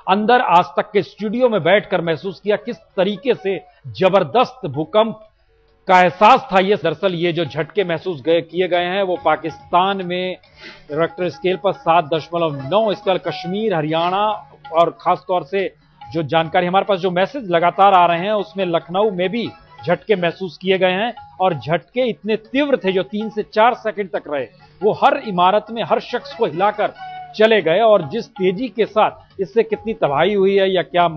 अंदर आज तक के स्टूडियो में बैठकर महसूस किया किस तरीके से जबरदस्त भूकंप का एहसास था। ये दरअसल ये जो झटके महसूस किए गए हैं वो पाकिस्तान में रिक्टर स्केल पर 7.9, इसके बाद कश्मीर, हरियाणा और खासतौर से जो जानकारी हमारे पास, जो मैसेज लगातार आ रहे हैं उसमें लखनऊ में भी झटके महसूस किए गए हैं और झटके इतने तीव्र थे जो 3 से 4 सेकंड तक रहे। वो हर इमारत में हर शख्स को हिलाकर चले गए और जिस तेजी के साथ इससे कितनी तबाही हुई है या क्या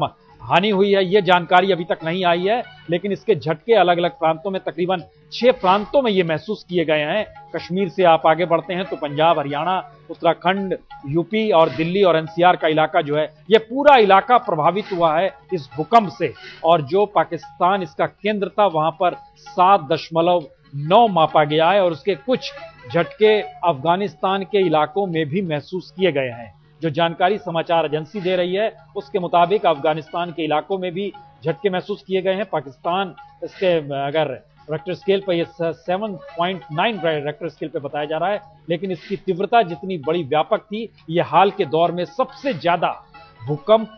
हानि हुई है ये जानकारी अभी तक नहीं आई है, लेकिन इसके झटके अलग अलग प्रांतों में, तकरीबन 6 प्रांतों में ये महसूस किए गए हैं। कश्मीर से आप आगे बढ़ते हैं तो पंजाब, हरियाणा, उत्तराखंड, यूपी और दिल्ली और एनसीआर का इलाका जो है ये पूरा इलाका प्रभावित हुआ है इस भूकंप से। और जो पाकिस्तान इसका केंद्र था वहां पर 7.9 मापा गया है और उसके कुछ झटके अफगानिस्तान के इलाकों में भी महसूस किए गए हैं। जो जानकारी समाचार एजेंसी दे रही है उसके मुताबिक अफगानिस्तान के इलाकों में भी झटके महसूस किए गए हैं। पाकिस्तान इसके अगर रेक्टर स्केल पर ये 7.9 रेक्टर स्केल पे बताया जा रहा है, लेकिन इसकी तीव्रता जितनी बड़ी व्यापक थी, ये हाल के दौर में सबसे ज्यादा भूकंप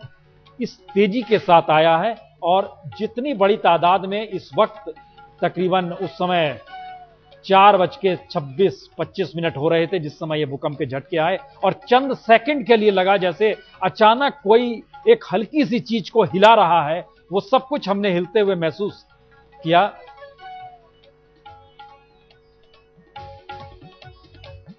इस तेजी के साथ आया है। और जितनी बड़ी तादाद में इस वक्त तकरीबन उस समय 4:26-25 हो रहे थे जिस समय ये भूकंप के झटके आए और चंद सेकंड के लिए लगा जैसे अचानक कोई एक हल्की सी चीज को हिला रहा है। वो सब कुछ हमने हिलते हुए महसूस किया।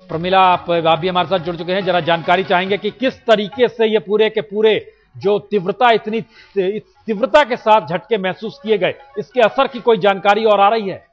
प्रमिला, आप भी हमारे साथ जुड़ चुके हैं, जरा जानकारी चाहेंगे कि किस तरीके से ये पूरे के पूरे जो तीव्रता, इतनी तीव्रता के साथ झटके महसूस किए गए, इसके असर की कोई जानकारी और आ रही है?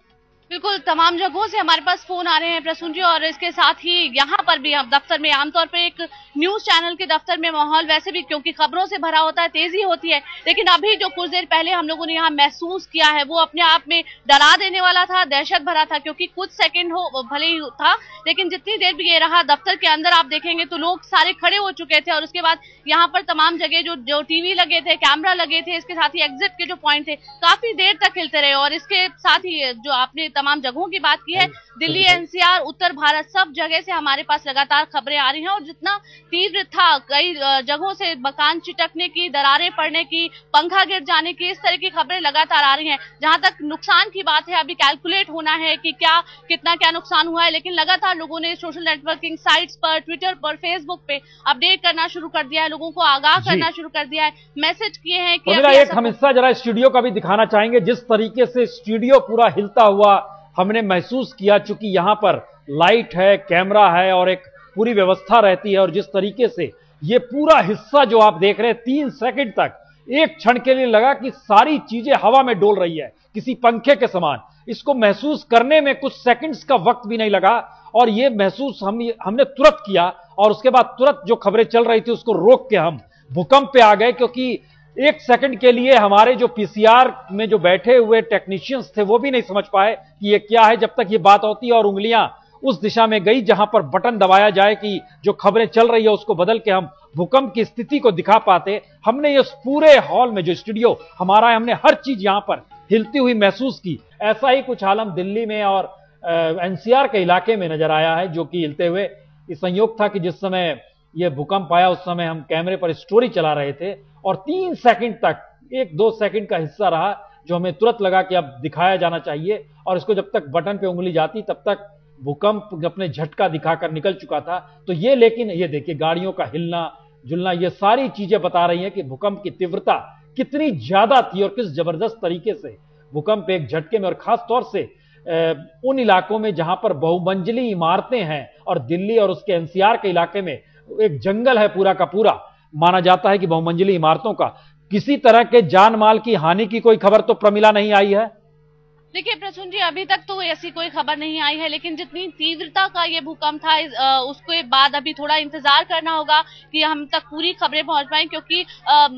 बिल्कुल, तमाम जगहों से हमारे पास फोन आ रहे हैं प्रसून जी, और इसके साथ ही यहाँ पर भी हम दफ्तर में, आमतौर पर एक न्यूज चैनल के दफ्तर में माहौल वैसे भी क्योंकि खबरों से भरा होता है, तेजी होती है, लेकिन अभी जो कुछ देर पहले हम लोगों ने यहाँ महसूस किया है वो अपने आप में डरा देने वाला था, दहशत भरा था। क्योंकि कुछ सेकंड हो भले ही था, लेकिन जितनी देर भी ये रहा, दफ्तर के अंदर आप देखेंगे तो लोग सारे खड़े हो चुके थे और उसके बाद यहाँ पर तमाम जगह जो टीवी लगे थे, कैमरा लगे थे, इसके साथ ही एग्जिट के जो पॉइंट थे काफी देर तक हिलते रहे। और इसके साथ ही जो आपने तमाम जगहों की बात की है, दिल्ली, एनसीआर, उत्तर भारत, सब जगह से हमारे पास लगातार खबरें आ रही हैं। और जितना तीव्र था, कई जगहों से मकान चिटकने की, दरारें पड़ने की, पंखा गिर जाने की, इस तरह की खबरें लगातार आ रही हैं। जहां तक नुकसान की बात है, अभी कैलकुलेट होना है कि कितना नुकसान हुआ है, लेकिन लगातार लोगों ने सोशल नेटवर्किंग साइट्स पर, ट्विटर पर, फेसबुक पे अपडेट करना शुरू कर दिया है, लोगों को आगाह करना शुरू कर दिया है, मैसेज किए हैं कि एक हम हिस्सा जरा स्टूडियो का भी दिखाना चाहेंगे, जिस तरीके से स्टूडियो पूरा हिलता हुआ हमने महसूस किया। चूंकि यहां पर लाइट है, कैमरा है और एक पूरी व्यवस्था रहती है, और जिस तरीके से ये पूरा हिस्सा जो आप देख रहे हैं 3 सेकंड तक, एक क्षण के लिए लगा कि सारी चीजें हवा में डोल रही है किसी पंखे के समान। इसको महसूस करने में कुछ सेकंड्स का वक्त भी नहीं लगा और ये महसूस हमने तुरंत किया और उसके बाद तुरंत जो खबरें चल रही थी उसको रोक के हम भूकंप पे आ गए। क्योंकि एक सेकंड के लिए हमारे जो पीसीआर में जो बैठे हुए टेक्नीशियंस थे वो भी नहीं समझ पाए कि ये क्या है, जब तक ये बात होती और उंगलियां उस दिशा में गई जहां पर बटन दबाया जाए कि जो खबरें चल रही है उसको बदल के हम भूकंप की स्थिति को दिखा पाते। हमने इस पूरे हॉल में जो स्टूडियो हमारा है, हमने हर चीज यहां पर हिलती हुई महसूस की। ऐसा ही कुछ आलम दिल्ली में और एनसीआर के इलाके में नजर आया है जो कि हिलते हुए। इस संयोग था कि जिस समय यह भूकंप आया उस समय हम कैमरे पर स्टोरी चला रहे थे और 3 सेकंड तक, 1-2 सेकंड का हिस्सा रहा जो हमें तुरंत लगा कि अब दिखाया जाना चाहिए, और इसको जब तक बटन पे उंगली जाती तब तक भूकंप अपने झटका दिखाकर निकल चुका था। तो ये, लेकिन ये देखिए गाड़ियों का हिलना जुलना, ये सारी चीजें बता रही हैं कि भूकंप की तीव्रता कितनी ज्यादा थी और किस जबरदस्त तरीके से भूकंप एक झटके में, और खास तौर से उन इलाकों में जहां पर बहुमंजिली इमारतें हैं और दिल्ली और उसके एनसीआर के इलाके में एक जंगल है पूरा का पूरा। माना जाता है कि बहुमंजिली इमारतों का किसी तरह के जान माल की हानि की कोई खबर तो प्रमिला नहीं आई है। देखिए प्रसून जी, अभी तक तो ऐसी कोई खबर नहीं आई है, लेकिन जितनी तीव्रता का ये भूकंप था उसके बाद अभी थोड़ा इंतजार करना होगा कि हम तक पूरी खबरें पहुंच पाएं। क्योंकि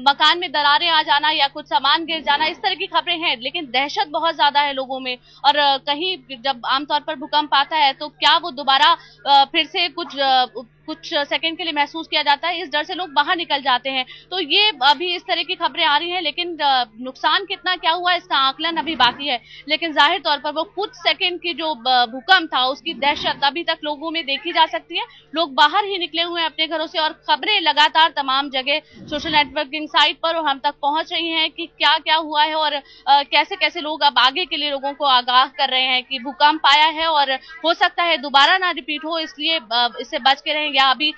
मकान में दरारें आ जाना या कुछ सामान गिर जाना, इस तरह की खबरें हैं, लेकिन दहशत बहुत ज्यादा है लोगों में। और कहीं जब आमतौर पर भूकंप आता है तो क्या वो दोबारा फिर से कुछ कुछ सेकंड के लिए महसूस किया जाता है, इस डर से लोग बाहर निकल जाते हैं। तो ये अभी इस तरह की खबरें आ रही हैं, लेकिन नुकसान कितना क्या हुआ इसका आकलन अभी बाकी है। लेकिन जाहिर तौर पर वो कुछ सेकंड की जो भूकंप था उसकी दहशत अभी तक लोगों में देखी जा सकती है। लोग बाहर ही निकले हुए हैं अपने घरों से और खबरें लगातार तमाम जगह सोशल नेटवर्किंग साइट पर और हम तक पहुंच रही हैं कि क्या क्या हुआ है और कैसे कैसे लोग अब आगे के लिए लोगों को आगाह कर रहे हैं कि भूकंप आया है और हो सकता है दोबारा ना रिपीट हो, इसलिए इससे बच के रहें या अभी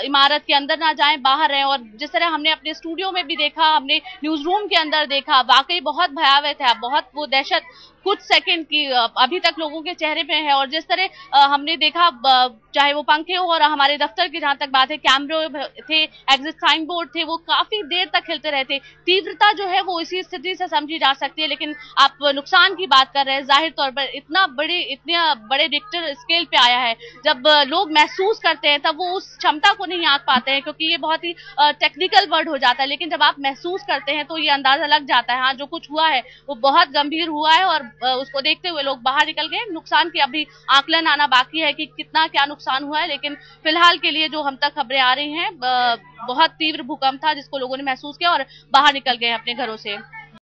इमारत के अंदर ना जाएं, बाहर रहें। और जिस तरह हमने अपने स्टूडियो में भी देखा, हमने न्यूज रूम के अंदर देखा, वाकई बहुत भयावह था, बहुत वो दहशत कुछ सेकंड की अभी तक लोगों के चेहरे पे है। और जिस तरह हमने देखा, चाहे वो पंखे हो और हमारे दफ्तर की जहां तक बात है, कैमरे थे, एग्जिट साइन बोर्ड थे, वो काफी देर तक हिलते रहते। तीव्रता जो है वो इसी स्थिति से समझी जा सकती है। लेकिन आप नुकसान की बात कर रहे हैं, जाहिर तौर पर इतने बड़े रिक्टर स्केल पे आया है, जब लोग महसूस करते हैं तब वो उस क्षमता को नहीं आंक पाते हैं, क्योंकि ये बहुत ही टेक्निकल वर्ड हो जाता है। लेकिन जब आप महसूस करते हैं तो ये अंदाजा लग जाता है, हाँ जो कुछ हुआ है वो बहुत गंभीर हुआ है। और उसको देखते हुए लोग बाहर निकल गए। नुकसान की अभी आकलन आना बाकी है कि कितना क्या नुकसान हुआ है, लेकिन फिलहाल के लिए जो हम तक खबरें आ रही हैं, बहुत तीव्र भूकंप था जिसको लोगों ने महसूस किया और बाहर निकल गए अपने घरों से।